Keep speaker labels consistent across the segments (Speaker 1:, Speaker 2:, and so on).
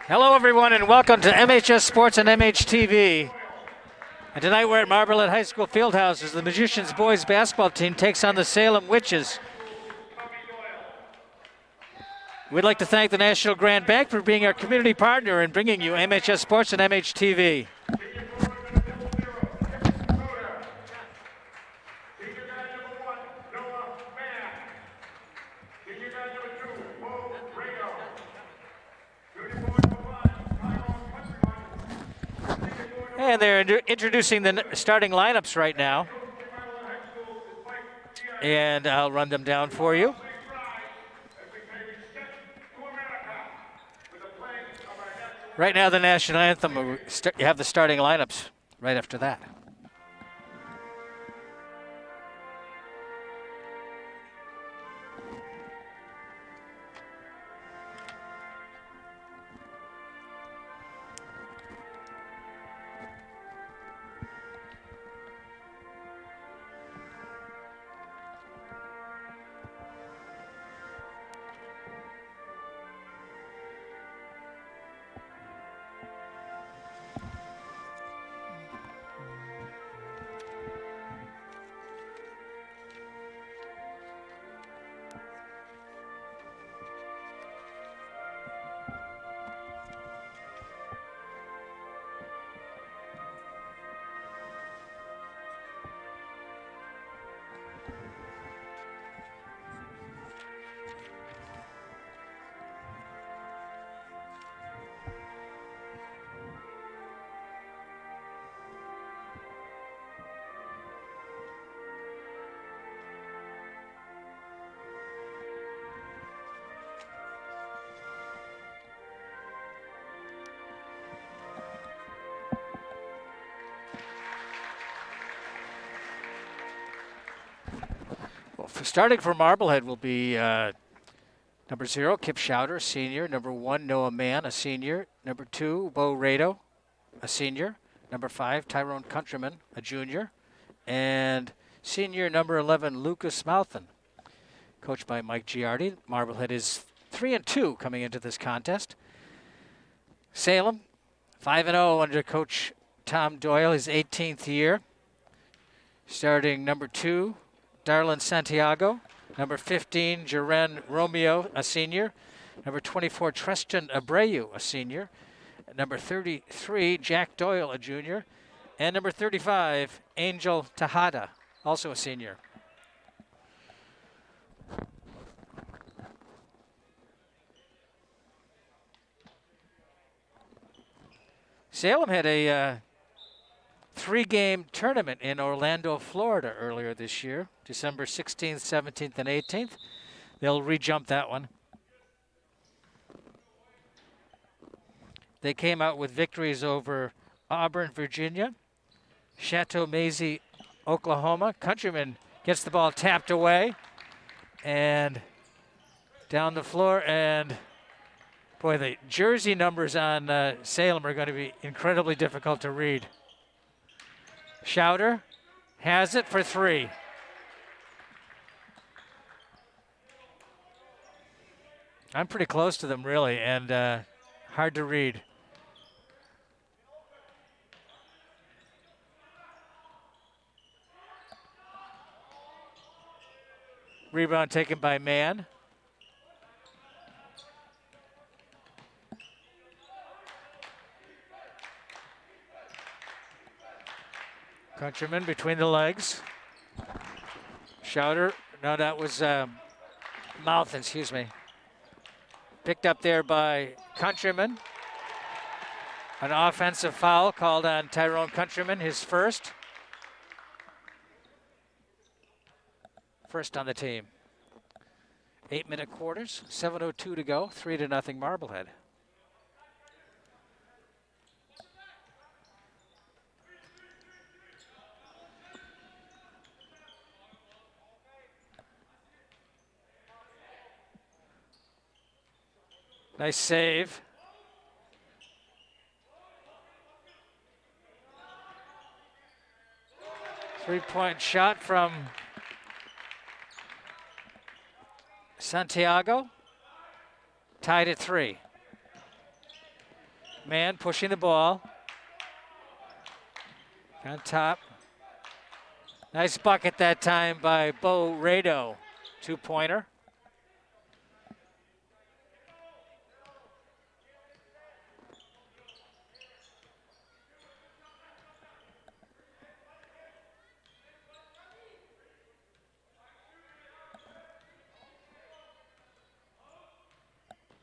Speaker 1: Hello, everyone, and welcome to MHS Sports and MHTV. And tonight we're at Marblehead High School Fieldhouse as the Magicians boys basketball team takes on the Salem Witches. We'd like to thank the National Grand Bank for being our community partner and bringing you MHS Sports and MHTV. And they're introducing the starting lineups right now. And I'll run them down for you. Right now, the national anthem, you have the starting lineups right after that. Starting for Marblehead will be number 0, Kip Schauder, senior. Number 1, Noah Mann, a senior. Number 2, Bo Rado, a senior. Number 5, Tyrone Countryman, a junior. And senior number 11, Lucas Mouthen, coached by Mike Giardi. Marblehead is 3-2 coming into this contest. Salem, 5-0 under Coach Tom Doyle, his 18th year. Starting number 2, Darlin Santiago. Number 15, Jaren Romeo, a senior. Number 24, Tristan Abreu, a senior. Number 33, Jack Doyle, a junior. And number 35, Angel Tejada, also a senior. Salem had a 3-game tournament in Orlando, Florida earlier this year, December 16th, 17th, and 18th. They'll re-jump that one. They came out with victories over Auburn, Virginia, Chateau Maisie, Oklahoma. Countryman gets the ball tapped away and down the floor. And boy, the jersey numbers on Salem are going to be incredibly difficult to read. Schauder has it for 3. I'm pretty close to them, really, and hard to read. Rebound taken by Mann. Countryman between the legs. Schauder, no, that was Mouthen, excuse me. Picked up there by Countryman. An offensive foul called on Tyrone Countryman, his first. First on the team. 8-minute quarters, 7:02 to go, 3-0 Marblehead. Nice save. Three-point shot from Santiago. Tied at 3. Man pushing the ball. On top. Nice bucket that time by Bo Rado. 2-pointer.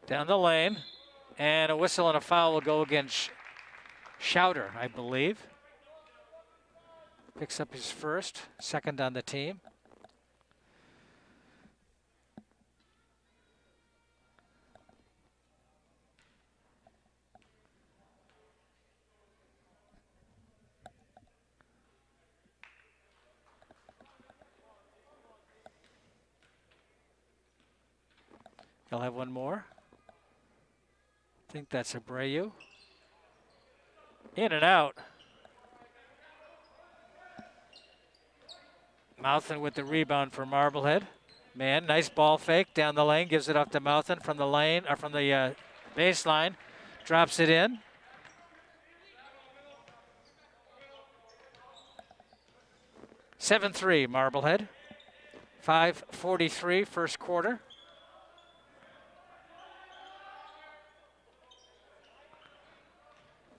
Speaker 1: Down the lane. And a whistle and a foul will go against Schauder, I believe. Picks up his first, second on the team. They'll have one more. I think that's Abreu. In and out. Mouthen with the rebound for Marblehead. Man, nice ball fake down the lane, gives it off to Mouthen from the lane, or from the baseline, drops it in. (7-3) Marblehead. 5:43 first quarter.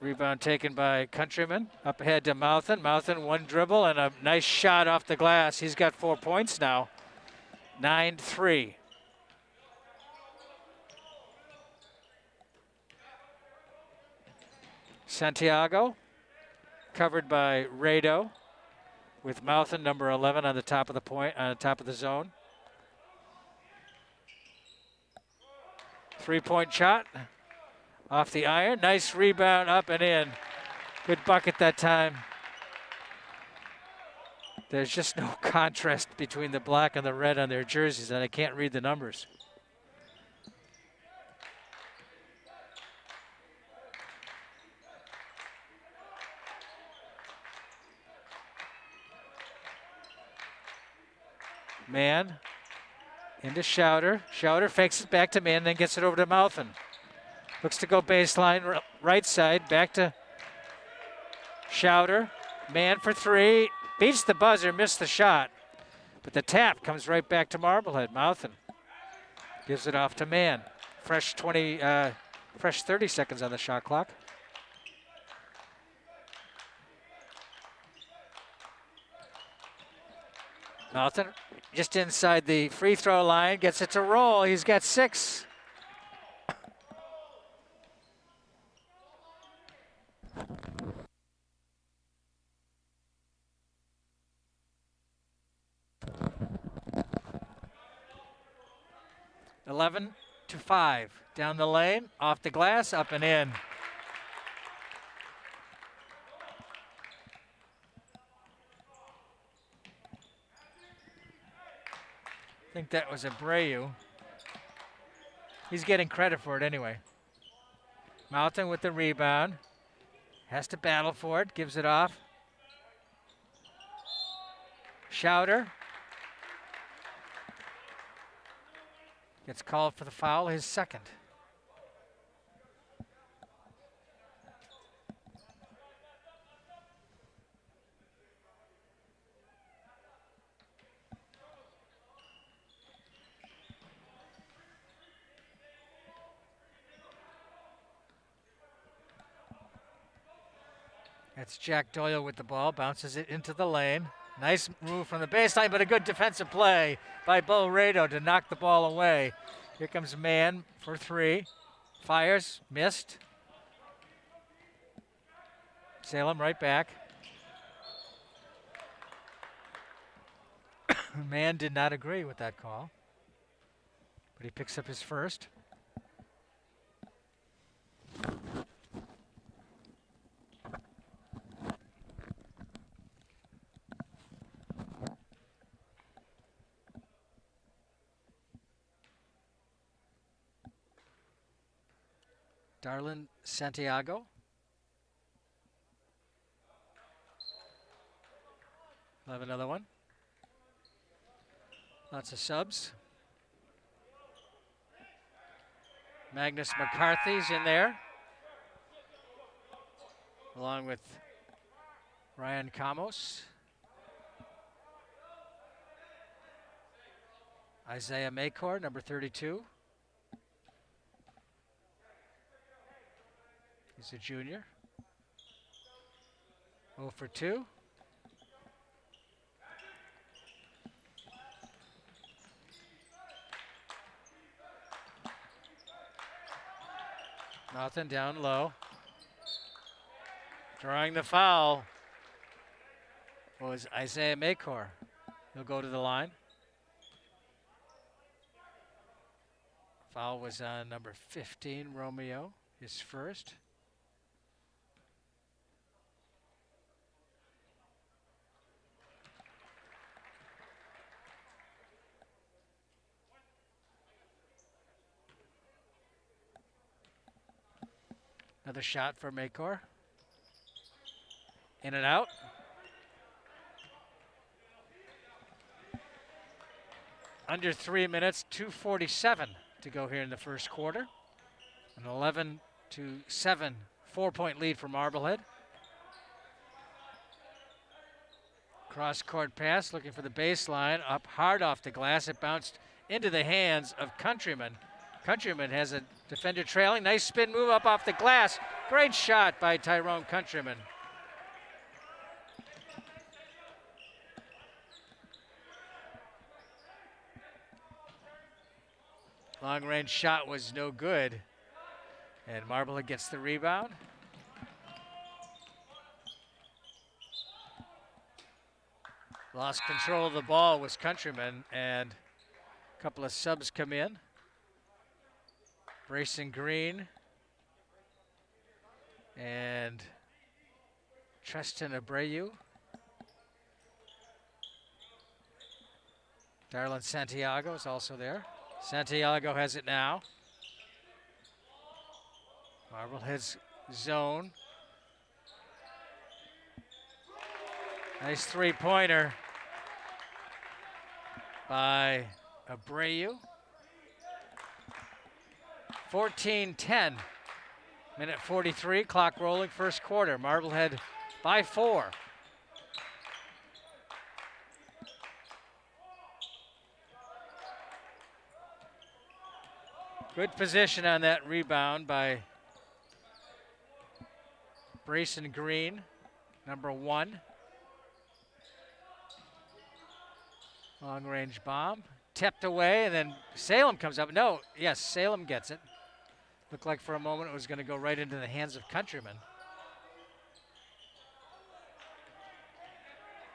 Speaker 1: Rebound taken by Countryman. Up ahead to Mouthen. Mouthen, one dribble and a nice shot off the glass. He's got 4 points now. 9-3. Santiago, covered by Rado, with Mouthen, number 11, on the top of the point, on the top of the zone. 3-point shot. Off the iron, nice rebound, up and in. Good bucket that time. There's just no contrast between the black and the red on their jerseys, and I can't read the numbers. Man into Schauder. Schauder fakes it back to Man, then gets it over to Mouthen. Looks to go baseline, right side, back to Schauder. Man for 3, beats the buzzer, missed the shot. But the tap comes right back to Marblehead. Mouthen gives it off to Man. Fresh 30 seconds on the shot clock. Mouthen just inside the free throw line, gets it to roll. He's got 6. (11-5). Down the lane, off the glass, up and in. I think that was Abreu. He's getting credit for it anyway. Mouthen with the rebound. Has to battle for it, gives it off. Schauder. Gets called for the foul, his second. That's Jack Doyle with the ball, bounces it into the lane. Nice move from the baseline, but a good defensive play by Bo Rado to knock the ball away. Here comes Man for 3. Fires, missed. Salem right back. Man did not agree with that call, but he picks up his first. Darlin Santiago. We'll have another one. Lots of subs. Magnus McCarthy's in there, along with Ryan Kamos. Isaiah Maycor, number 32. He's a junior. 0 for 2. Nothing, down low. Drawing the foul was Isaiah Maycor. He'll go to the line. Foul was on number 15, Romeo, his first. Another shot for Maycor. In and out. Under 3 minutes, 2:47 to go here in the first quarter. An 11-7 4-point lead for Marblehead. Cross-court pass, looking for the baseline, up hard off the glass. It bounced into the hands of Countryman. Countryman has a defender trailing. Nice spin move up off the glass. Great shot by Tyrone Countryman. Long-range shot was no good. And Marblehead gets the rebound. Lost control of the ball was Countryman, and a couple of subs come in. Brayson Green and Tristan Abreu. Darlin Santiago is also there. Santiago has it now. Marblehead's zone. Nice three-pointer by Abreu. 14-10. Minute 43, clock rolling, first quarter. Marblehead by 4. Good position on that rebound by Brayson Green, number 1. Long-range bomb, tipped away, and then Salem comes up. No, yes, Salem gets it. Looked like for a moment it was going to go right into the hands of Countryman.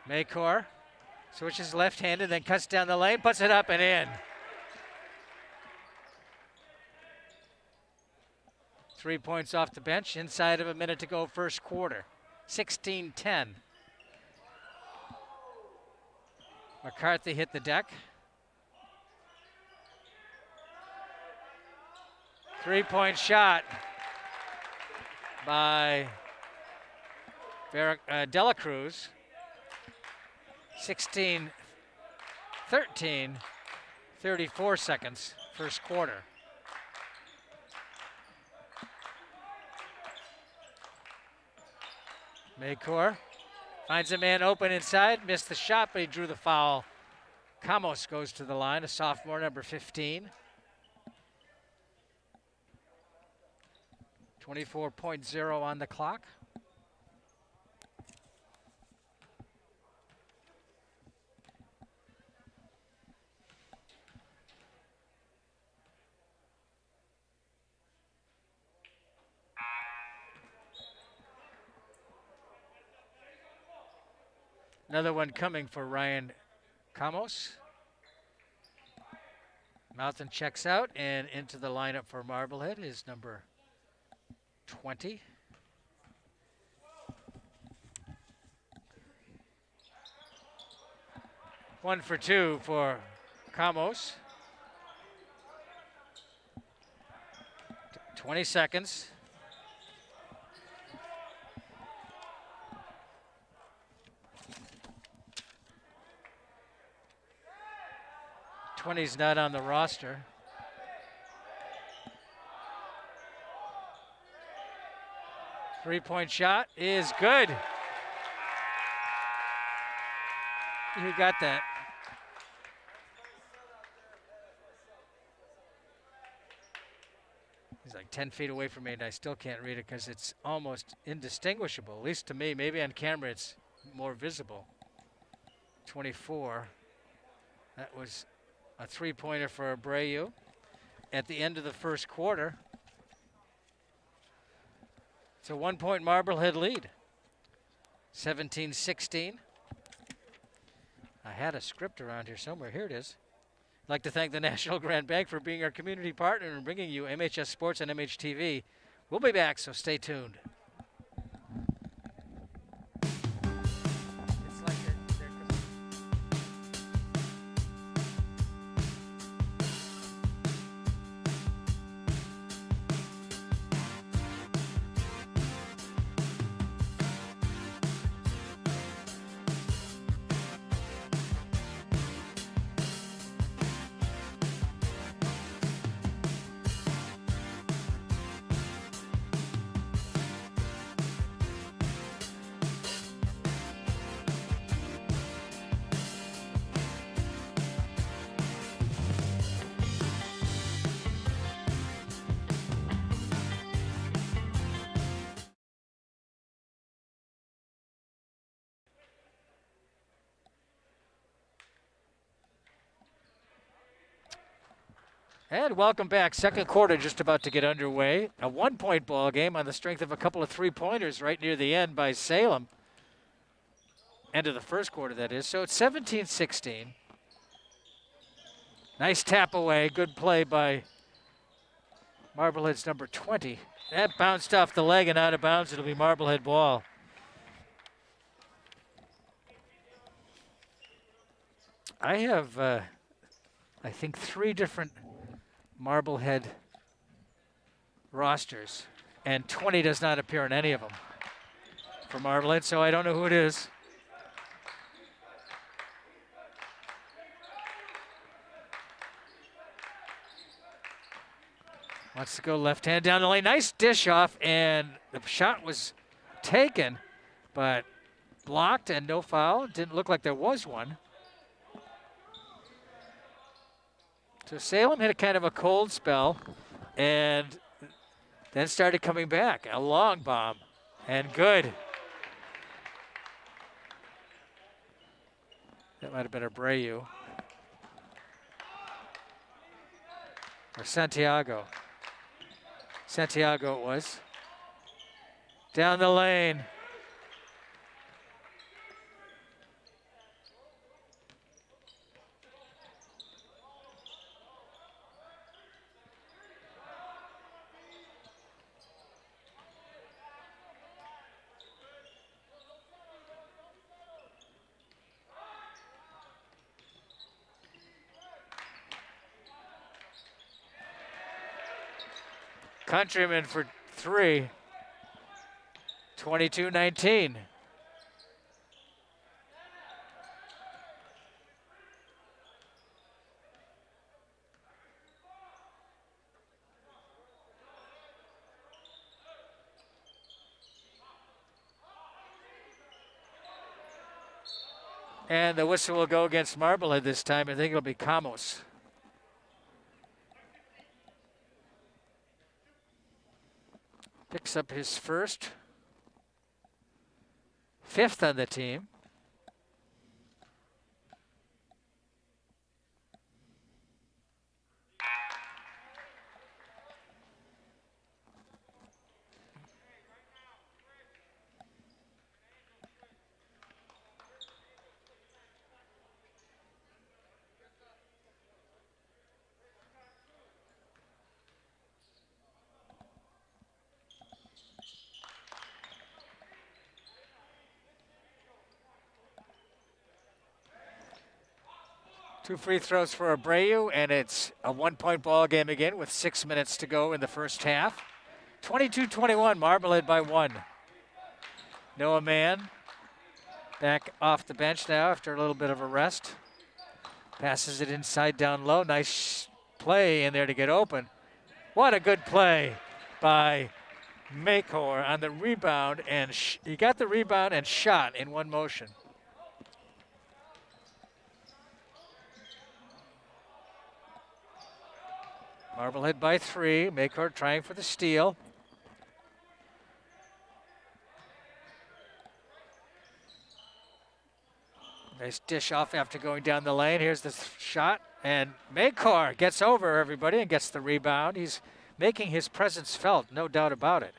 Speaker 1: Maycor switches left-handed, then cuts down the lane, puts it up and in. 3 points off the bench, inside of a minute to go first quarter. 16-10. McCarthy hit the deck. 3-point shot by Dela Cruz. 16-13, 34 seconds, first quarter. Maycor finds a man open inside, missed the shot, but he drew the foul. Kamos goes to the line, a sophomore, number 15. 24.0 on the clock. Another one coming for Ryan Kamos. Mountain checks out, and into the lineup for Marblehead is number 20. One for 2 for Kamos. 20 seconds. Twenty's not on the roster. Three-point shot is good. You got that. He's like 10 feet away from me, and I still can't read it because it's almost indistinguishable, at least to me. Maybe on camera it's more visible. 24. That was a three-pointer for Abreu at the end of the first quarter. It's a one-point Marblehead lead. 17-16. I had a script around here somewhere. Here it is. I'd like to thank the National Grand Bank for being our community partner and bringing you MHS Sports and MHTV. We'll be back, so stay tuned. And welcome back. Second quarter just about to get underway. A one-point ball game on the strength of a couple of three-pointers right near the end by Salem. End of the first quarter, that is. So it's 17-16. Nice tap away. Good play by Marblehead's number 20. That bounced off the leg and out of bounds. It'll be Marblehead ball. I have, I think, 3 different Marblehead rosters, and 20 does not appear in any of them for Marblehead, so I don't know who it is. Wants to go left hand down the lane. Nice dish off, and the shot was taken, but blocked and no foul. Didn't look like there was one. So Salem hit a kind of a cold spell and then started coming back. A long bomb and good. That might have been Abreu. Or Santiago. Santiago it was. Down the lane. Countryman for 3. 22-19. And the whistle will go against Marblehead this time. I think it'll be Camos. Picks up his first, 5th on the team. Two free throws for Abreu, and it's a one-point ball game again with 6 minutes to go in the first half. 22-21, Marblehead by 1. Noah Mann back off the bench now after a little bit of a rest. Passes it inside down low. Nice play in there to get open. What a good play by Maycor on the rebound, and he got the rebound and shot in one motion. Marblehead by 3. Maycor trying for the steal. Nice dish off after going down the lane. Here's the shot, and Maycor gets over everybody and gets the rebound. He's making his presence felt, no doubt about it.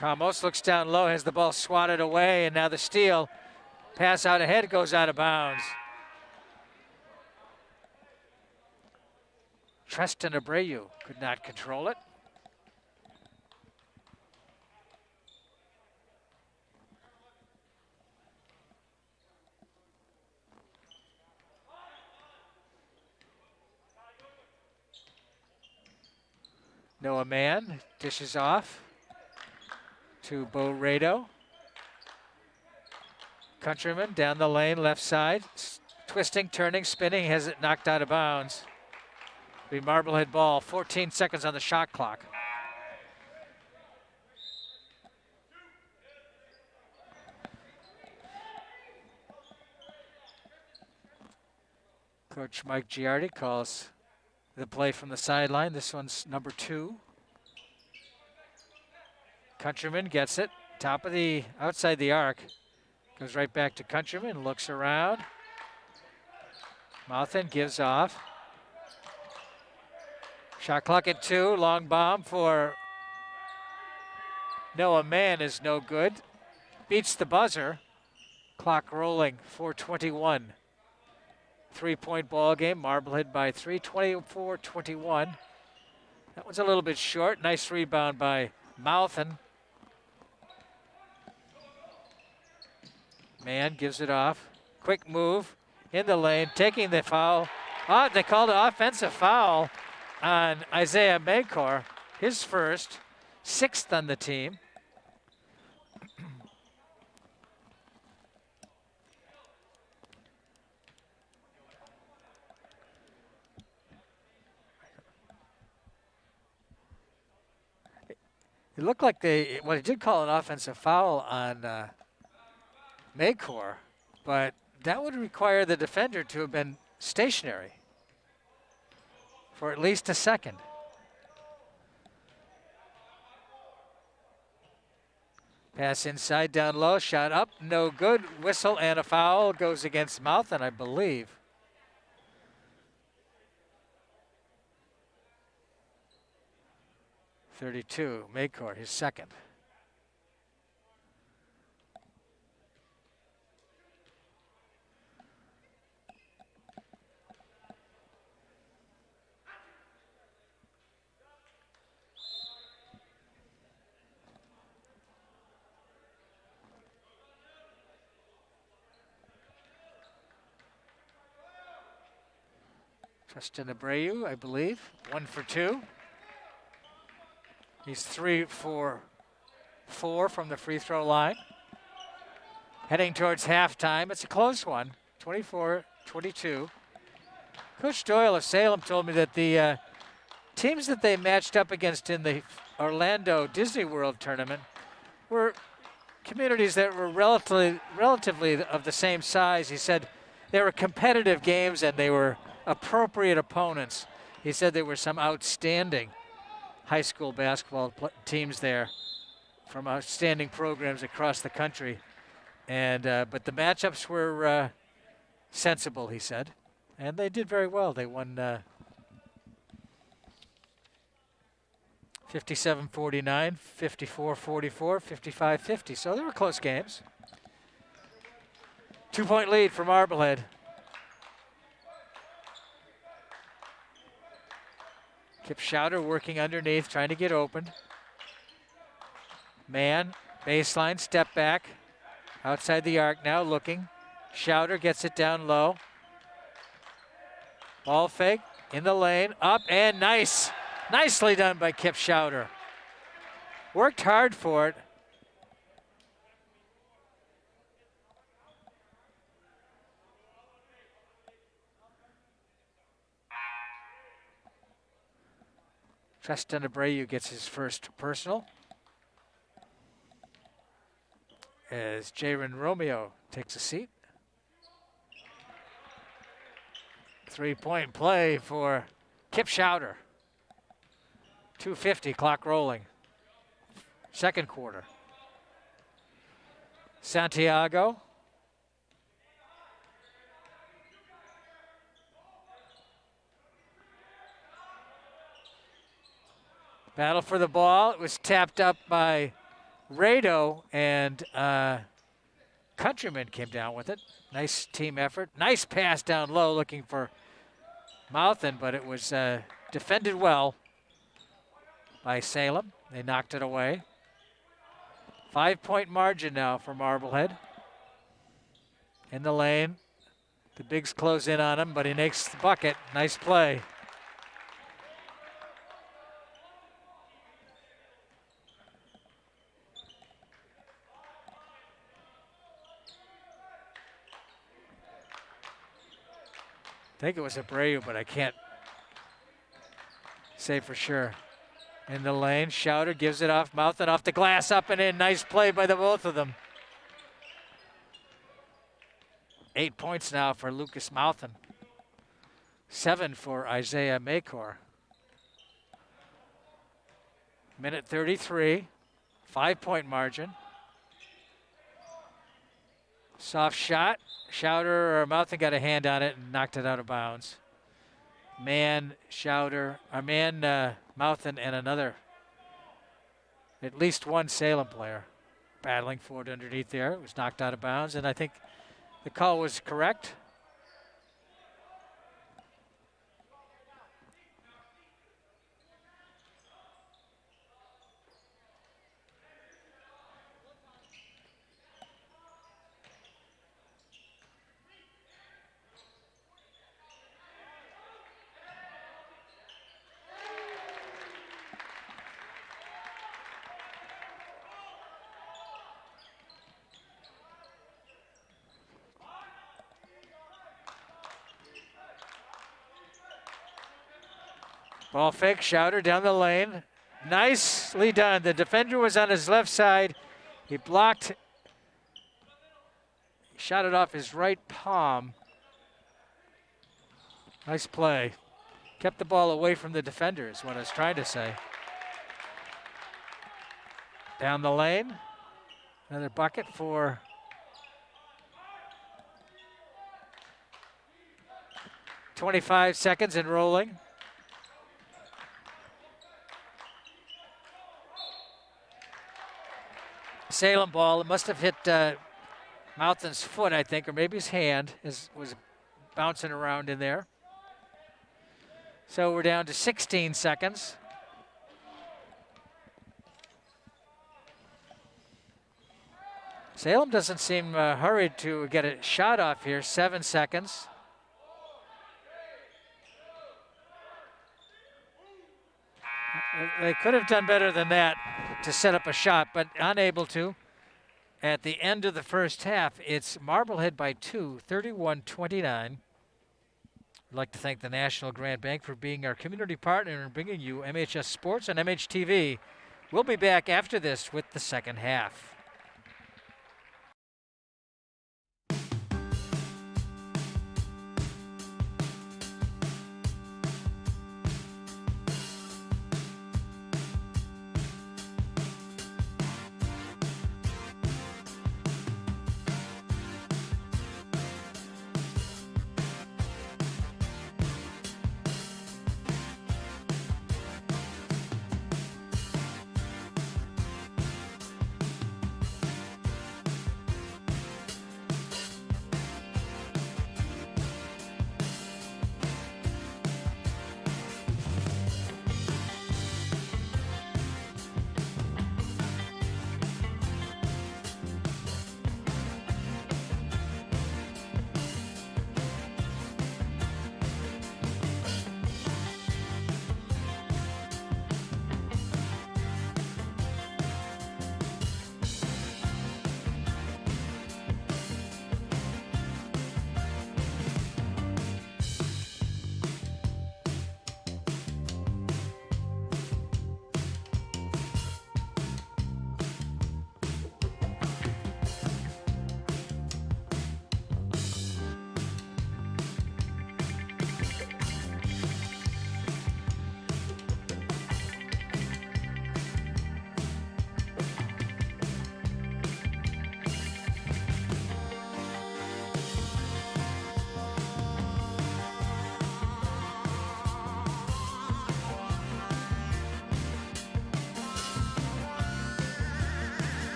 Speaker 1: Ramos looks down low, has the ball swatted away, and now the steal. Pass out ahead, goes out of bounds. Tristan Abreu could not control it. Noah Mann dishes off to Bo Rado. Countryman down the lane, left side. Twisting, turning, spinning, has it knocked out of bounds. Be Marblehead ball, 14 seconds on the shot clock. Coach Mike Giardi calls the play from the sideline. This one's number 2. Countryman gets it, top of the, outside the arc. Goes right back to Countryman, looks around. Mouthen gives off. Shot clock at 2, long bomb for Noah Mann is no good. Beats the buzzer. Clock rolling, 4:21. 3-point ball game, Marblehead by 3, 24-21. That one's a little bit short. Nice rebound by Mouthen. Mann gives it off. Quick move in the lane, taking the foul. Oh, they called an offensive foul on Isaiah Maycor, his first, 6th on the team. It looked like they, well, he did call an offensive foul on Maycor, but that would require the defender to have been stationary for at least a second. Pass inside, down low, shot up, no good. Whistle and a foul goes against Mouthen, I believe. .32, Maycor, his second. Tristan Abreu, I believe, 1 for 2. He's 3 for 4 from the free throw line. Heading towards halftime. It's a close one, 24-22. Coach Doyle of Salem told me that the teams that they matched up against in the Orlando Disney World tournament were communities that were relatively of the same size. He said they were competitive games and they were appropriate opponents. He said there were some outstanding high school basketball teams there from outstanding programs across the country. And but the matchups were sensible, he said. And they did very well. They won 57-49, 54-44, 55-50. So they were close games. 2-point lead for Marblehead. Kip Schauder working underneath, trying to get open. Mann, baseline, step back. Outside the arc now, looking. Schauder gets it down low. Ball fake, in the lane, up, and nice. Nicely done by Kip Schauder. Worked hard for it. Tristan Abreu gets his first personal as Jaron Romeo takes a seat. 3-point play for Kip Schauder. 2:50, clock rolling. Second quarter. Santiago. Battle for the ball. It was tapped up by Rado, and Countryman came down with it. Nice team effort. Nice pass down low looking for Mouthen, but it was defended well by Salem. They knocked it away. 5-point margin now for Marblehead. In the lane. The Bigs close in on him, but he makes the bucket. Nice play. I think it was Abreu, but I can't say for sure. In the lane, Schauder gives it off, Mouthen off the glass, up and in. Nice play by the both of them. 8 points now for Lucas Mouthen. 7 for Isaiah Macor. Minute 33, 5-point margin. Soft shot. Schauder or Mouthen got a hand on it and knocked it out of bounds. Mouthen and another, at least one Salem player battling for it underneath there. It was knocked out of bounds, and I think the call was correct. Ball fake, Schauder down the lane. Nicely done. The defender was on his left side. He blocked. He shot it off his right palm. Nice play. Kept the ball away from the defender is what I was trying to say. Down the lane. Another bucket for .25 seconds and rolling. Salem ball. It must have hit Mouthen's foot, I think, or maybe his hand was bouncing around in there. So we're down to 16 seconds. Salem doesn't seem hurried to get a shot off here. 7 seconds. They could have done better than that to set up a shot, but unable to. At the end of the first half, it's Marblehead by 2, 31-29. I'd like to thank the National Grant Bank for being our community partner and bringing you MHS Sports on MHTV. We'll be back after this with the second half.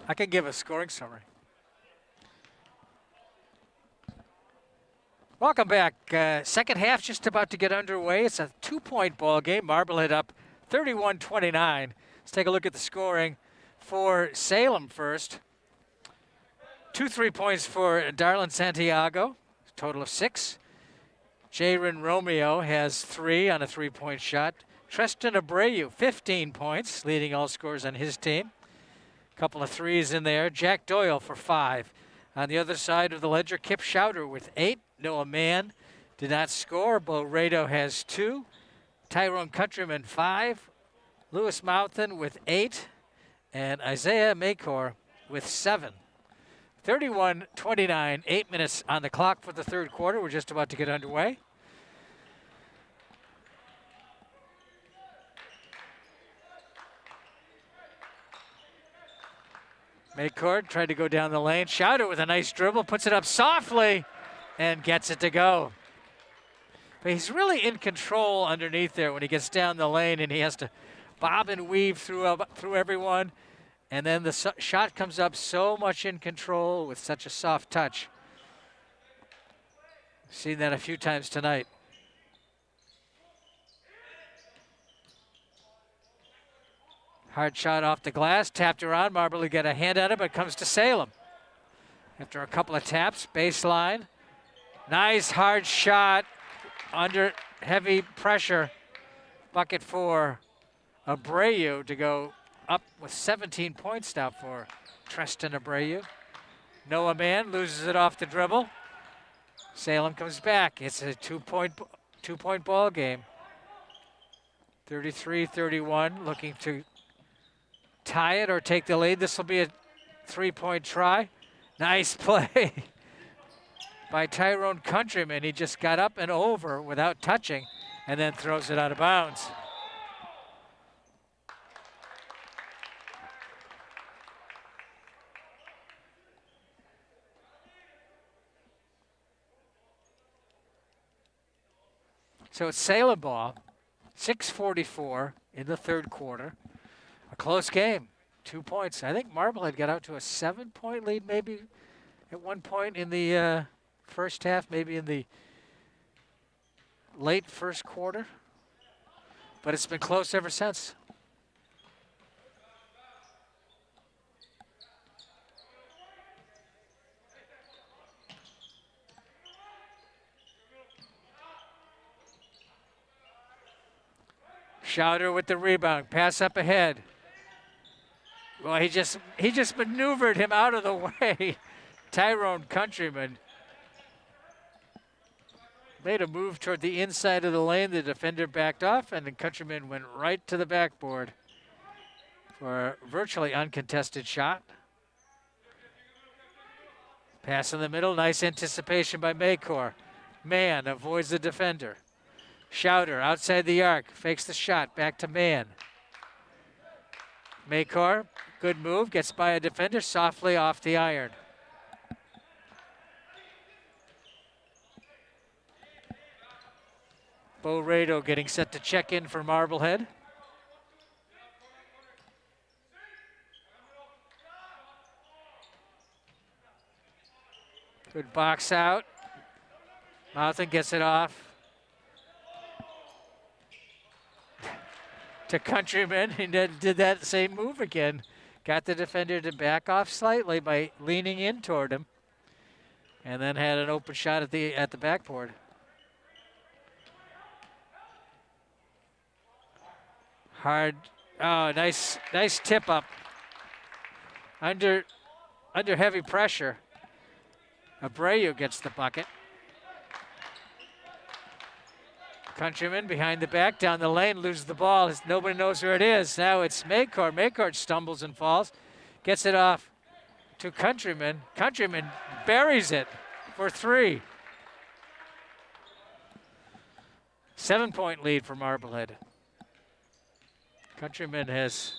Speaker 1: I can give a scoring summary. Welcome back. Second half just about to get underway. It's a 2-point ball game. Marblehead up 31-29. Let's take a look at the scoring for Salem first. 2 3-points for Darlin Santiago, total of 6. Jaron Romeo has 3 on a 3-point shot. Tristan Abreu, 15 points, leading all scorers on his team. Couple of threes in there. Jack Doyle for 5. On the other side of the ledger, Kip Schauder with 8. Noah Mann did not score. Bo Rado has 2. Tyrone Countryman 5. Lewis Mouthen with 8. And Isaiah Maycor with 7. 31-29, 8 minutes on the clock for the third quarter. We're just about to get underway. Maycord tried to go down the lane. Schauder with a nice dribble, puts it up softly, and gets it to go. But he's really in control underneath there when he gets down the lane, and he has to bob and weave through everyone. And then the shot comes up so much in control with such a soft touch. Seen that a few times tonight. Hard shot off the glass, tapped around. Marblehead got a hand at it, but comes to Salem. After a couple of taps, baseline. Nice hard shot under heavy pressure. Bucket for Abreu to go up with 17 points now for Tristan Abreu. Noah Mann loses it off the dribble. Salem comes back. It's a two-point ball game. 33-31, looking to tie it or take the lead. This will be a 3-point try. Nice play by Tyrone Countryman. He just got up and over without touching and then throws it out of bounds. So it's Salem ball, 6:44 in the third quarter. A close game, 2 points. I think Marblehead got out to a 7-point lead maybe at one point in the first half, maybe in the late first quarter. But it's been close ever since. Schauder with the rebound, pass up ahead. Well, he just maneuvered him out of the way. Tyrone Countryman made a move toward the inside of the lane. The defender backed off, and the Countryman went right to the backboard for a virtually uncontested shot. Pass in the middle, nice anticipation by Maycor. Mann avoids the defender. Schauder outside the arc, fakes the shot, back to Mann. Maycor, good move, gets by a defender, softly off the iron. Bo Rado getting set to check in for Marblehead. Good box out. Mouthen gets it off to Countryman. He did that same move again. Got the defender to back off slightly by leaning in toward him, and then had an open shot at the backboard. Hard, oh, nice tip up. Under heavy pressure. Abreu gets the bucket. Countryman behind the back, down the lane, loses the ball. Nobody knows where it is. Now it's Maycor. Maycor stumbles and falls. Gets it off to Countryman. Countryman buries it for 3. 7-point lead for Marblehead. Countryman has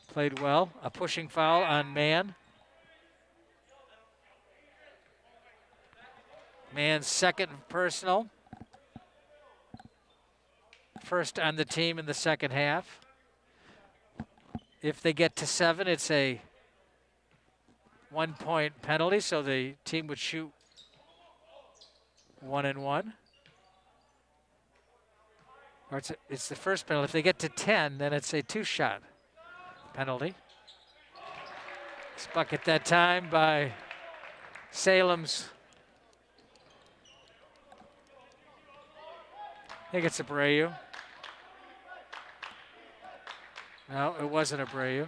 Speaker 1: played well. A pushing foul on Mann. Mann's second personal. First on the team in the second half. If they get to 7, it's a 1-point penalty, so the team would shoot 1 and 1. Or it's the first penalty. If they get to 10, then it's a 2-shot penalty. It's bucket that time by Salem's. I think it's Abreu. No, it wasn't Abreu.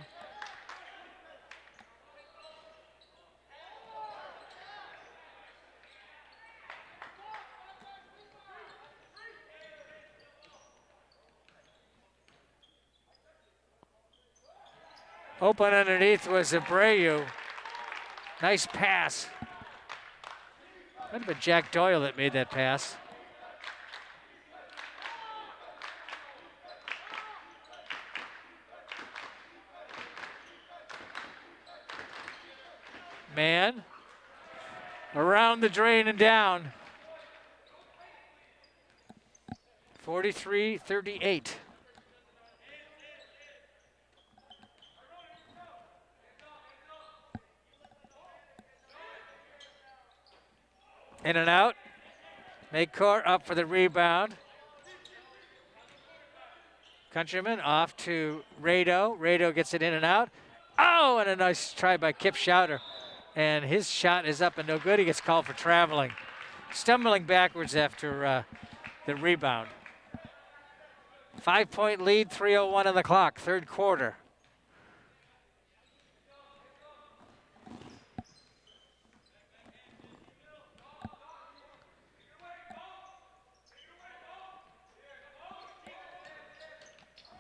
Speaker 1: Open underneath was Abreu. Nice pass. Might have been Jack Doyle that made that pass. Man, around the drain and down. 43-38. In and out. Maycourt up for the rebound. Countryman off to Rado. Rado gets it in and out. Oh, and a nice try by Kip Schauder. And his shot is up and no good. He gets called for traveling. Stumbling backwards after the rebound. 5-point lead, 3:01 on the clock, third quarter.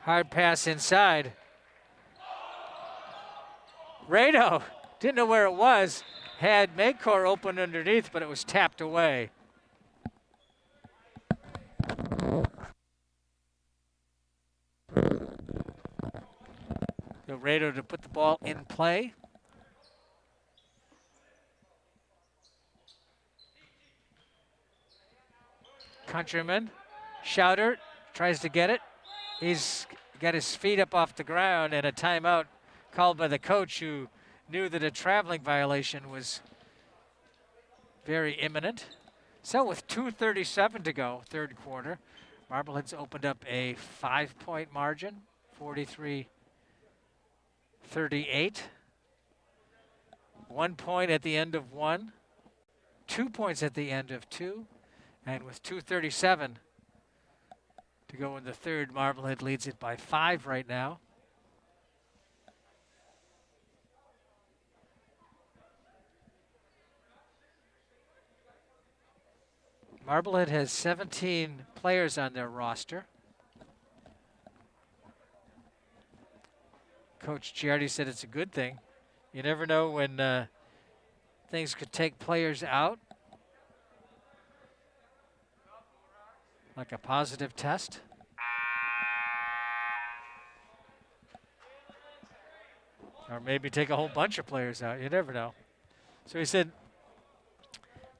Speaker 1: Hard pass inside. Rado didn't know where it was. Had Maycourt open underneath, but it was tapped away. So Rado to put the ball in play. Countryman. Schauder tries to get it. He's got his feet up off the ground, and a timeout called by the coach, who knew that a traveling violation was very imminent. So with 2:37 to go, third quarter, Marblehead's opened up a 5-point margin, 43-38. 1 point at the end of 1, 2 points at the end of 2, and with 2:37 to go in the third, Marblehead leads it by 5 right now. Marblehead has 17 players on their roster. Coach Giardi said it's a good thing. You never know when things could take players out, like a positive test. Or maybe take a whole bunch of players out. You never know. So he said,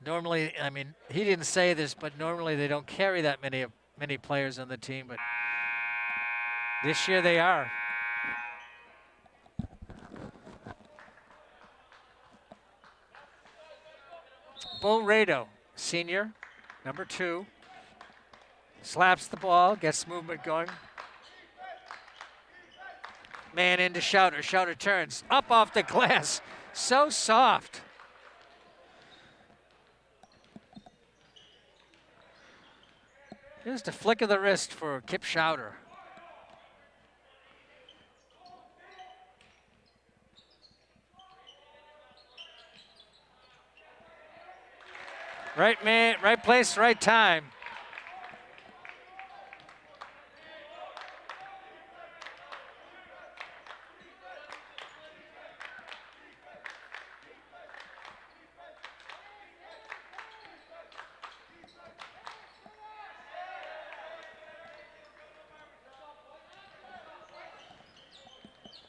Speaker 1: normally, I mean, he didn't say this, but normally they don't carry that many players on the team, but this year they are. Bo Rado, senior, number 2. Slaps the ball, gets movement going. Man into Schauder. Schauder turns up off the glass. So soft. Just a flick of the wrist for Kip Schauder. Right man, right place, right time.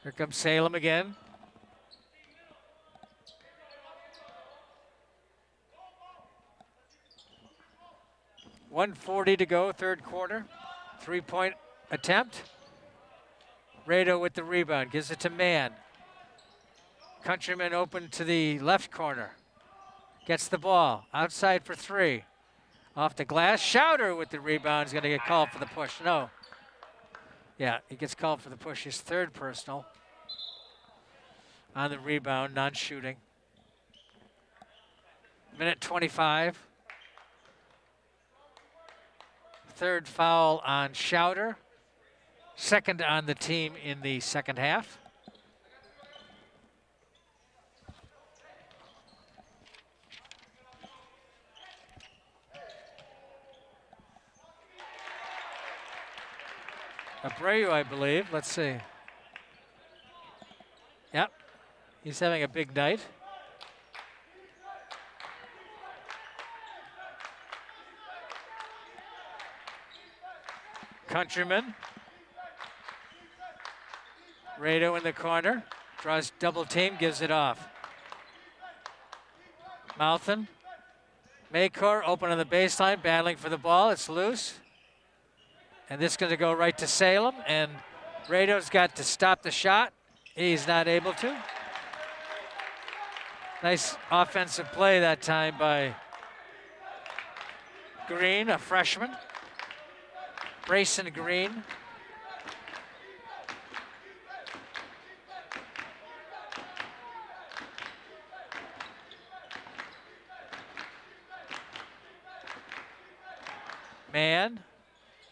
Speaker 1: Here comes Salem again. .140 to go, third quarter. 3-point attempt. Rado with the rebound, gives it to Mann. Countryman open to the left corner. Gets the ball. Outside for three. Off the glass. Schauder with the rebound is going to get called for the push. No. Yeah, he gets called for the push. His third personal. On the rebound, non-shooting. Minute 25. Third foul on Schauder. Second on the team in the second half. Abreu, I believe. Let's see. Yep. He's having a big night. Countryman. Rado in the corner. Draws double team, gives it off. Mouthen. Maycor open on the baseline, battling for the ball. It's loose. And this is going to go right to Salem. And Rado's got to stop the shot. He's not able to. Nice offensive play that time by Green, a freshman. Brayson Green. Man,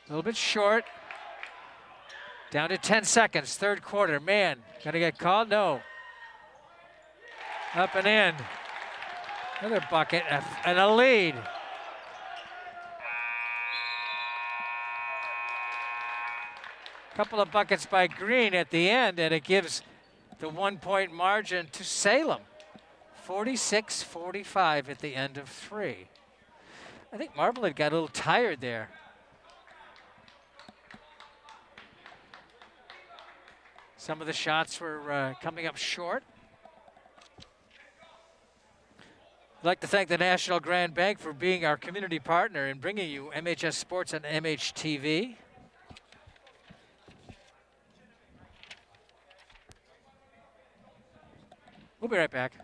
Speaker 1: a little bit short. Down to 10 seconds, third quarter. Man, gonna get called? No. Up and in. Another bucket and a lead. Couple of buckets by Green at the end, and it gives the 1-point margin to Salem. 46-45 at the end of three. I think Marblehead got a little tired there. Some of the shots were coming up short. I'd like to thank the National Grand Bank for being our community partner in bringing you MHS Sports and MHTV. We'll be right back.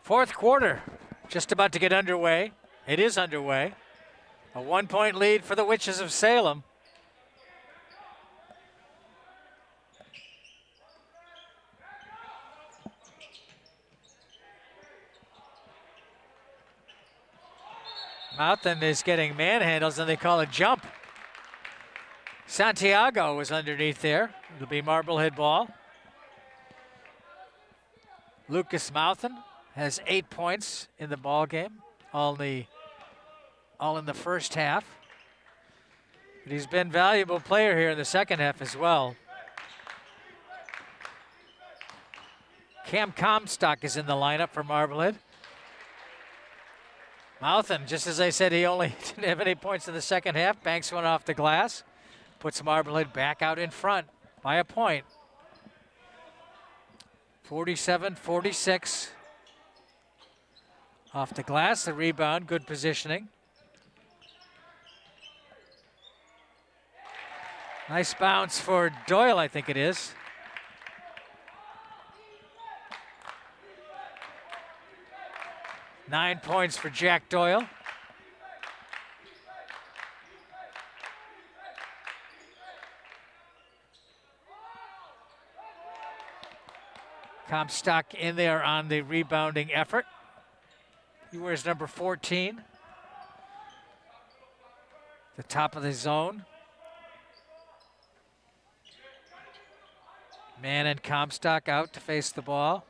Speaker 1: Fourth quarter, just about to get underway. It is underway. A 1-point lead for the Witches of Salem. Mouthen is getting manhandles and they call a jump. Santiago was underneath there. It'll be Marblehead ball. Lucas Mouthen has 8 points in the ball game, all in the first half. But he's been a valuable player here in the second half as well. Cam Comstock is in the lineup for Marblehead. Mouthen, just as I said, he only didn't have any points in the second half. Banks one off the glass, puts Marblehead back out in front by a point. 47-46. Off the glass, the rebound, good positioning. Nice bounce for Doyle, I think it is. Nine points for Jack Doyle. Comstock in there on the rebounding effort. He wears number 14. the top of the zone. Mann and Comstock out to face the ball.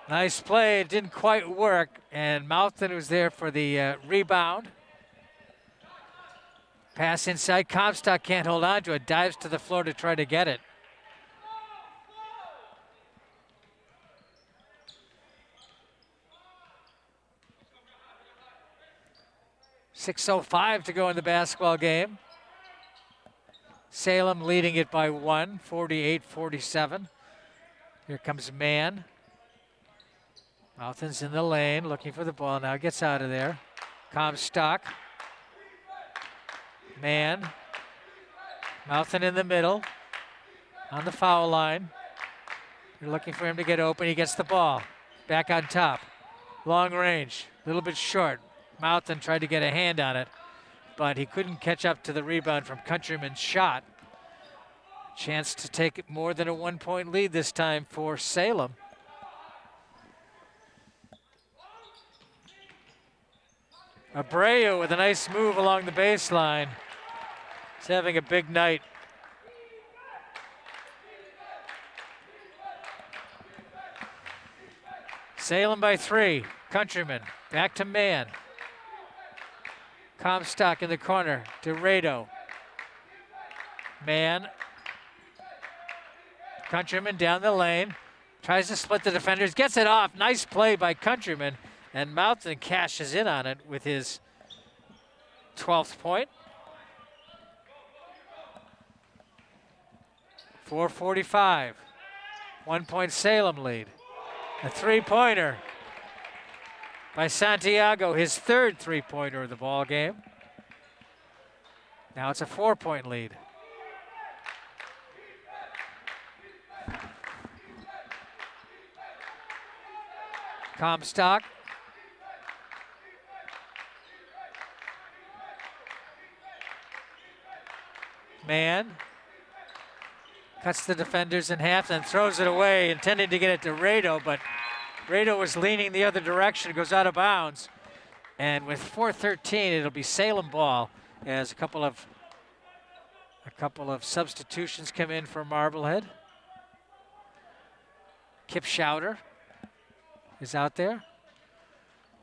Speaker 1: Nice play, it didn't quite work, and Mouthen was there for the rebound. Pass inside, Comstock can't hold on to it, dives to the floor to try to get it. .6:05 to go in the basketball game. Salem leading it by 1, 48-47. Here comes Mann. Mouthen's in the lane, looking for the ball now, gets out of there. Comstock. Mann. Mouthen in the middle, on the foul line. You're looking for him to get open, he gets the ball. Back on top, long range, a little bit short. Mouthen tried to get a hand on it, but he couldn't catch up to the rebound from Countryman's shot. Chance to take more than a 1-point lead this time for Salem. Abreu with a nice move along the baseline. He's having a big night. Salem by 3. Countryman back to Mann. Comstock in the corner to Rado. Mann. Countryman down the lane. Tries to split the defenders. Gets it off. Nice play by Countryman. And Mouthen cashes in on it with his 12th point. 4:45. 1-point Salem lead. A 3-pointer by Santiago, his 3rd 3-pointer of the ball game. Now it's a 4-point lead. Comstock. Mann cuts the defenders in half and throws it away, intending to get it to Rado, but Rado was leaning the other direction, goes out of bounds. And with 4:13, it'll be Salem ball as a couple of substitutions come in for Marblehead. Kip Schauder is out there.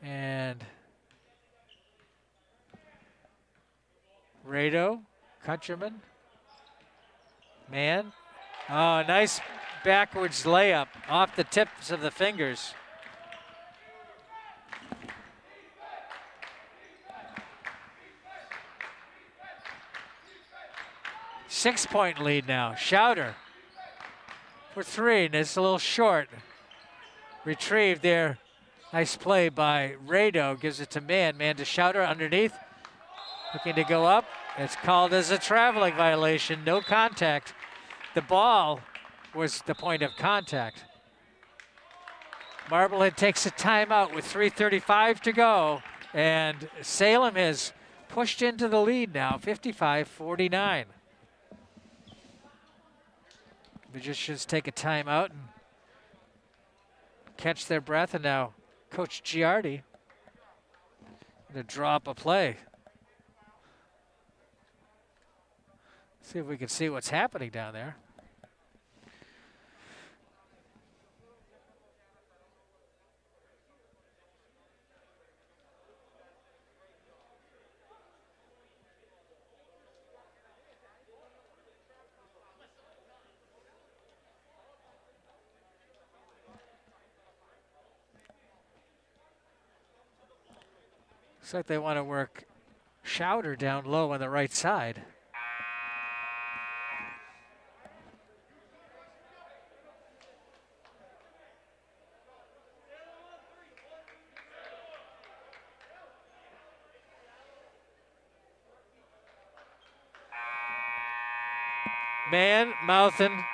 Speaker 1: And Rado, Countryman, Mann. Oh, nice backwards layup off the tips of the fingers. Six-point lead now. Schauder for 3, and it's a little short. Retrieved there. Nice play by Rado. Gives it to Mann. Mann to Schauder underneath. Looking to go up. It's called as a traveling violation. No contact. The ball was the point of contact. Marblehead takes a timeout with 3:35 to go. And Salem has pushed into the lead now, 55-49. Magicians take a timeout and catch their breath, and now Coach Giardi going to draw up a play. See if we can see what's happening down there. Looks like they want to work Schauder down low on the right side. Mann, Mouthen,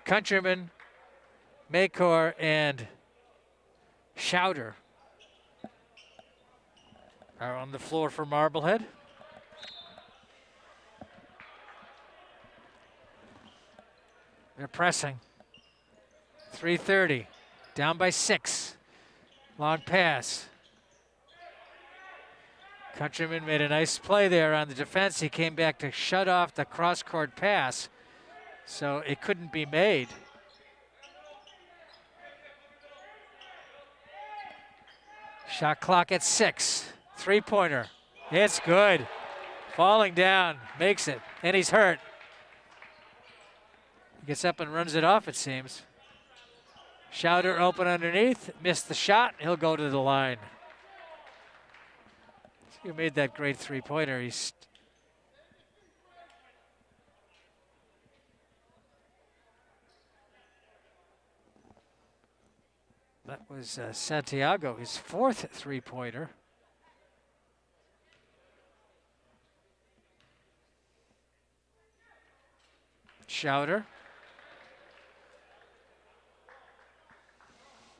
Speaker 1: Countryman, Maycor, and Schauder are on the floor for Marblehead. They're pressing. 3:30, down by 6. Long pass. Countryman made a nice play there on the defense. He came back to shut off the cross-court pass, so it couldn't be made. Shot clock at 6. Three-pointer. It's good. Falling down, makes it, and he's hurt. He gets up and runs it off, it seems. Schauder open underneath, missed the shot. He'll go to the line. He made that great three-pointer. That was Santiago, his 4th three-pointer. Schauder.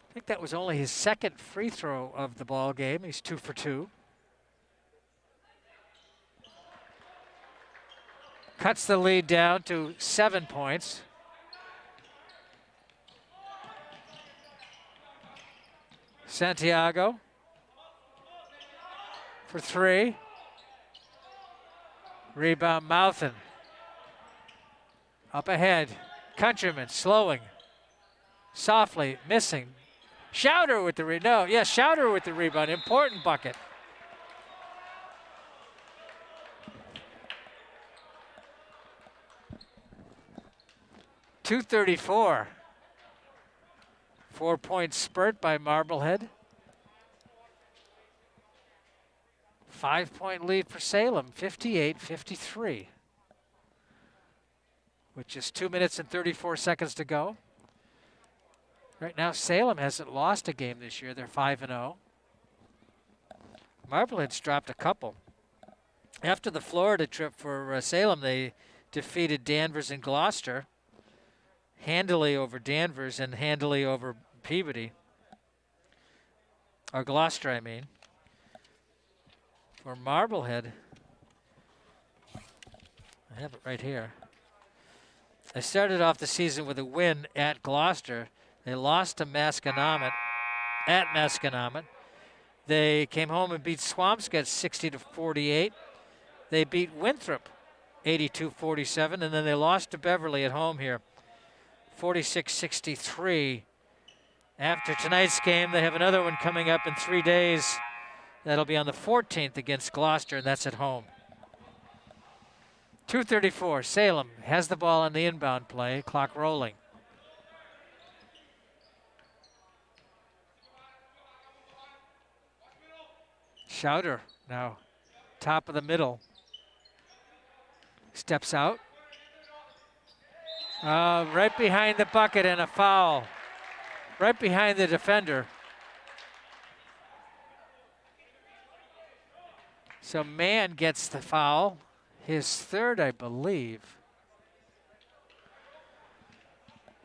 Speaker 1: I think that was only his 2nd free throw of the ball game. He's 2 for 2. Cuts the lead down to 7 points. Santiago for 3. Rebound Mouthen. Up ahead. Countryman slowing. Softly missing. Schauder with the Schauder with the rebound. Important bucket. .234. 4-point spurt by Marblehead. 5-point lead for Salem, 58-53. With just 2 minutes and 34 seconds to go. Right now, Salem hasn't lost a game this year. They're 5-0. Marblehead's dropped a couple. After the Florida trip for Salem, they defeated Danvers and Gloucester. Handily over Danvers and handily over Peabody. Or Gloucester, I mean. For Marblehead, I have it right here. They started off the season with a win at Gloucester. They lost to Masconomet at Masconomet. They came home and beat Swampscott 60-48. They beat Winthrop 82-47, and then they lost to Beverly at home here 46-63. After tonight's game, they have another one coming up in 3 days. That'll be on the 14th against Gloucester, and that's at home. 2:34. Salem has the ball on the inbound play. Clock rolling. Schauder now top of the middle. Steps out. Right behind the bucket and a foul. Right behind the defender. So Mann gets the foul. His 3rd, I believe.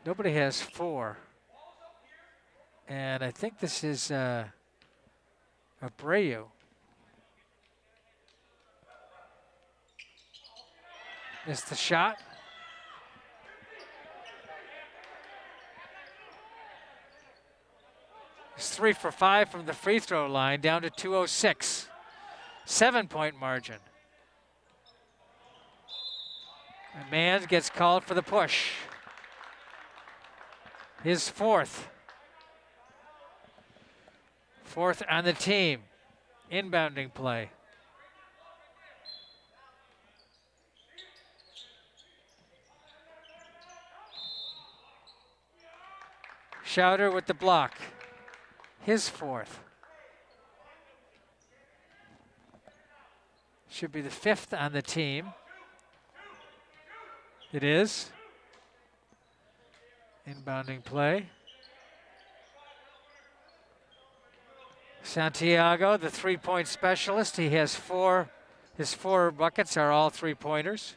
Speaker 1: Nobody has 4. And I think this is Abreu. Missed the shot. He's 3 for 5 from the free throw line, down to 2:06. 7-point margin. And Mann gets called for the push. His 4th. 4th on the team. Inbounding play. Schauder with the block. His 4th. Should be the 5th on the team. It is. Inbounding play. Santiago, the 3-point specialist. He has 4. His 4 buckets are all 3-pointers.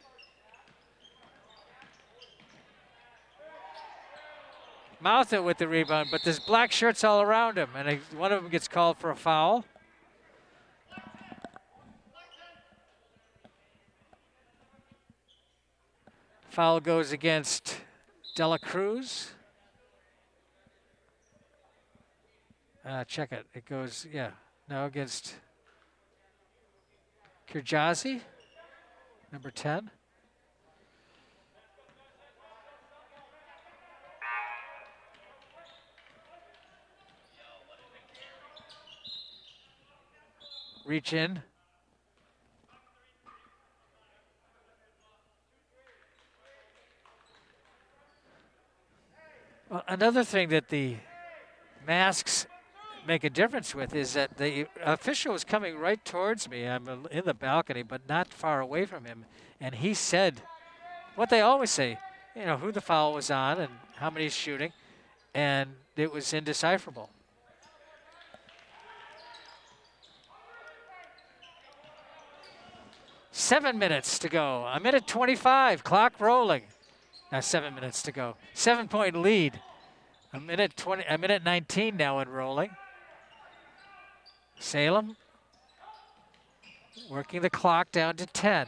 Speaker 1: Mouthen with the rebound, but there's black shirts all around him, and one of them gets called for a foul. Foul goes against Dela Cruz. Check it. It goes, against Kirjazi, number 10. Reach in. Well, another thing that the masks make a difference with is that the official was coming right towards me. I'm in the balcony, but not far away from him. And he said what they always say, you know, who the foul was on and how many he's shooting. And it was indecipherable. Seven minutes to go. A minute 25, clock rolling. Now 7 minutes to go. 7-point lead. A minute 19 now and rolling. Salem working the clock down to 10.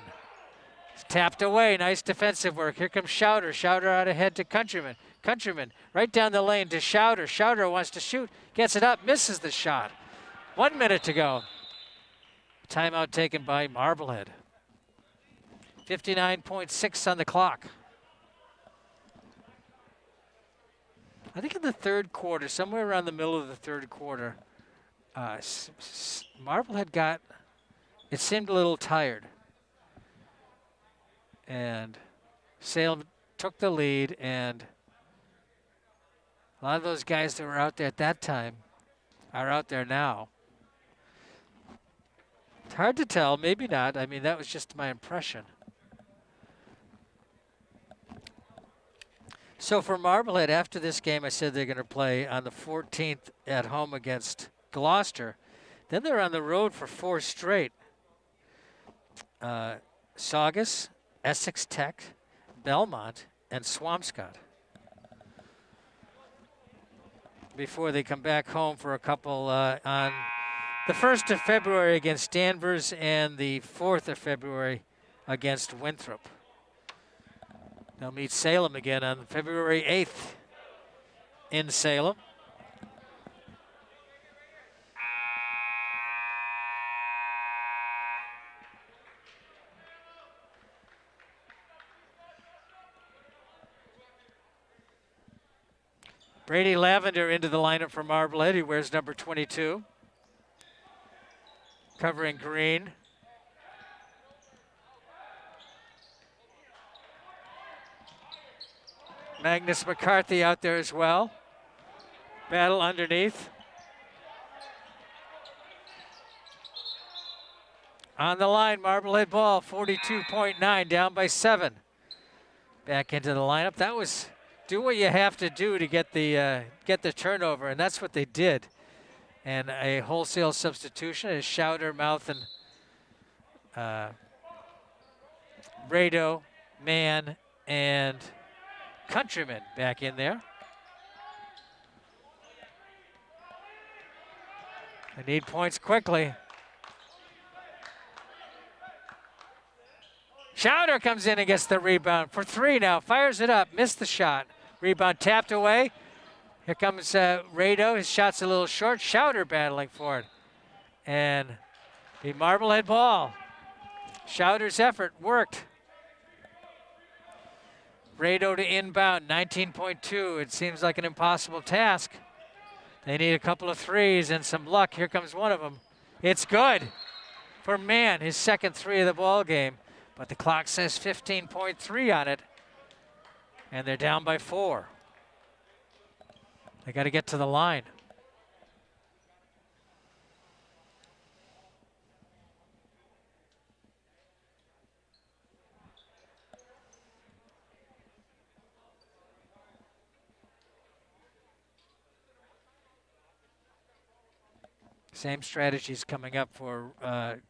Speaker 1: It's tapped away. Nice defensive work. Here comes Schauder. Schauder out ahead to Countryman. Countryman right down the lane to Schauder. Schauder wants to shoot. Gets it up. Misses the shot. 1 minute to go. Timeout taken by Marblehead. 59.6 on the clock. I think in the third quarter, somewhere around the middle of the third quarter, Marblehead got, it seemed a little tired. And Salem took the lead, and a lot of those guys that were out there at that time are out there now. It's hard to tell, maybe not. I mean, that was just my impression. So for Marblehead, after this game, I said they're going to play on the 14th at home against Gloucester. Then they're on the road for 4 straight. Saugus, Essex Tech, Belmont, and Swampscott. Before they come back home for a couple on the 1st of February against Danvers and the 4th of February against Winthrop. They'll meet Salem again on February 8th in Salem. Brady Lavender into the lineup for Marblehead. He wears number 22, covering green. Magnus McCarthy out there as well. Battle underneath. On the line, Marblehead ball, 42.9, down by 7. Back into the lineup. That was do what you have to do to get the turnover, and that's what they did. And a wholesale substitution is Schauder, Mouth, and Rado, Mann, and Countryman back in there. They need points quickly. Schauder comes in and gets the rebound for 3 now. Fires it up, missed the shot. Rebound tapped away. Here comes Rado. His shot's a little short. Schauder battling for it. And the Marblehead ball. Schauder's effort worked. Rado to inbound, 19.2. It seems like an impossible task. They need a couple of threes and some luck. Here comes one of them. It's good for Mann, his second 3 of the ball game. But the clock says 15.3 on it. And they're down by 4. They got to get to the line. Same strategies coming up for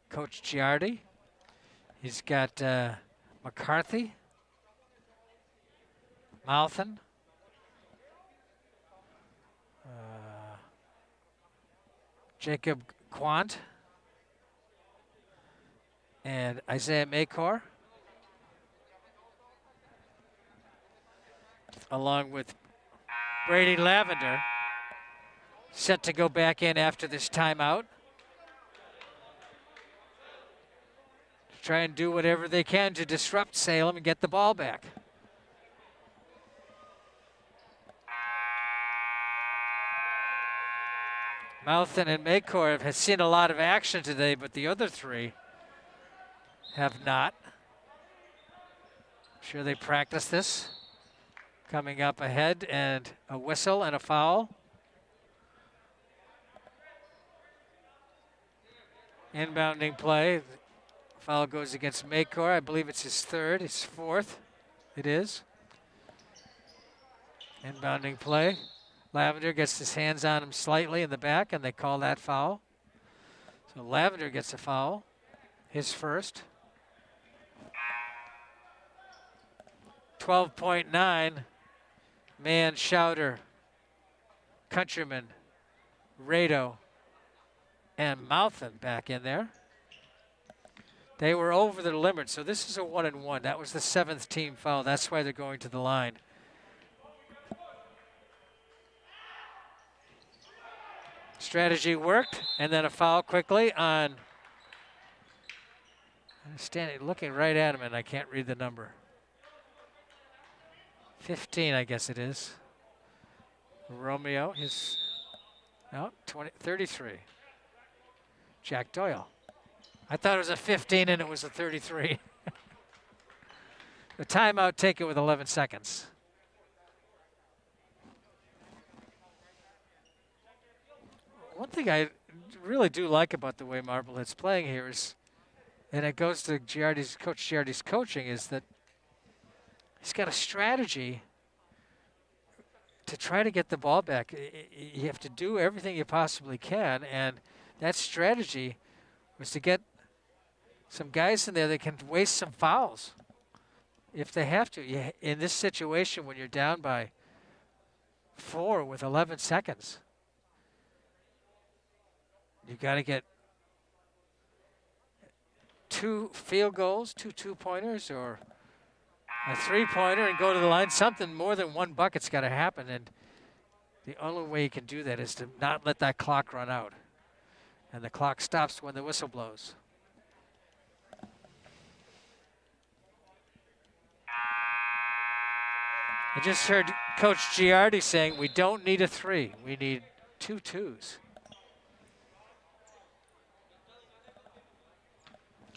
Speaker 1: Coach Giardi. He's got McCarthy, Mouthen, Jacob Quant, and Isaiah Maycor, along with Brady Lavender, set to go back in after this timeout. try and do whatever they can to disrupt Salem and get the ball back. Mouthen and Maycor have seen a lot of action today, but the other three have not. I'm sure they practiced this. Coming up ahead, and a whistle and a foul. Inbounding play. Foul goes against Maycor. I believe it's his third, his fourth. It is. Inbounding play. Lavender gets his hands on him slightly in the back, and they call that foul. So Lavender gets a foul, his first. 12.9, Man, Schauder, Countryman, Rado, and Mouthen back in there. They were over the limit, so this is a 1-and-1. That was the 7th team foul. That's why they're going to the line. Strategy worked, and then a foul quickly on, I'm standing looking right at him, and I can't read the number. 15, I guess it is. Romeo, his, no, 33. Jack Doyle. I thought it was a 15 and it was a 33. The timeout taken with 11 seconds. One thing I really do like about the way Marblehead's playing here is, and it goes to Coach Giardi's coaching, is that he's got a strategy to try to get the ball back. You have to do everything you possibly can, and that strategy was to get some guys in there that can waste some fouls if they have to. In this situation, when you're down by 4 with 11 seconds, you got to get 2 field goals, 2 two-pointers, or a 3-pointer and go to the line. Something more than 1 bucket's got to happen, and the only way you can do that is to not let that clock run out. And the clock stops when the whistle blows. I just heard Coach Giardi saying we don't need a 3. We need 2 twos.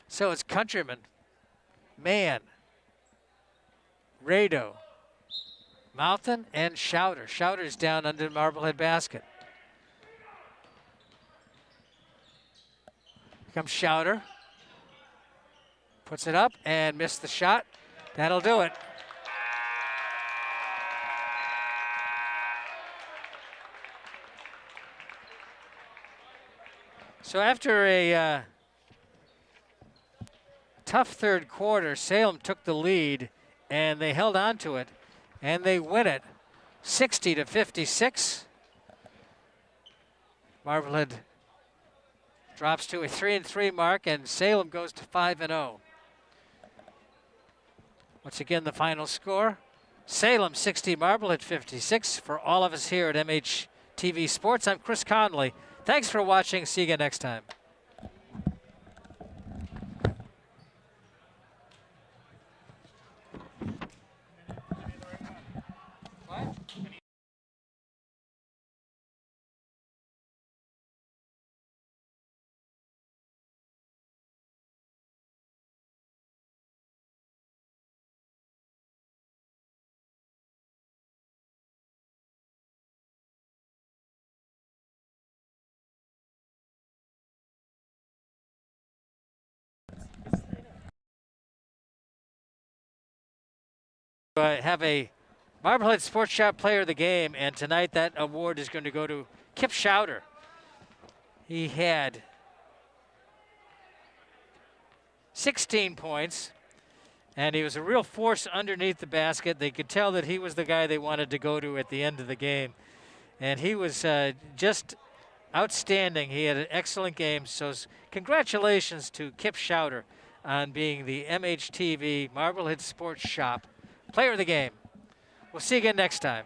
Speaker 1: So it's Countryman, Man, Rado, Mouthen, and Schauder. Schauder's down under the Marblehead basket. Here comes Schauder. Puts it up and missed the shot. That'll do it. So after a tough third quarter, Salem took the lead and they held on to it and they win it 60-56. Marblehead drops to a 3-3 mark and Salem goes to 5-0. Once again, the final score, Salem 60, Marblehead 56. For all of us here at MHTV Sports, I'm Chris Conley. Thanks for watching. See you again next time. Have a Marblehead Sports Shop Player of the Game, and tonight that award is going to go to Kip Schauder. He had 16 points, and he was a real force underneath the basket. They could tell that he was the guy they wanted to go to at the end of the game, and he was just outstanding. He had an excellent game, so congratulations to Kip Schauder on being the MHTV Marblehead Sports Shop Player of the Game. We'll see you again next time.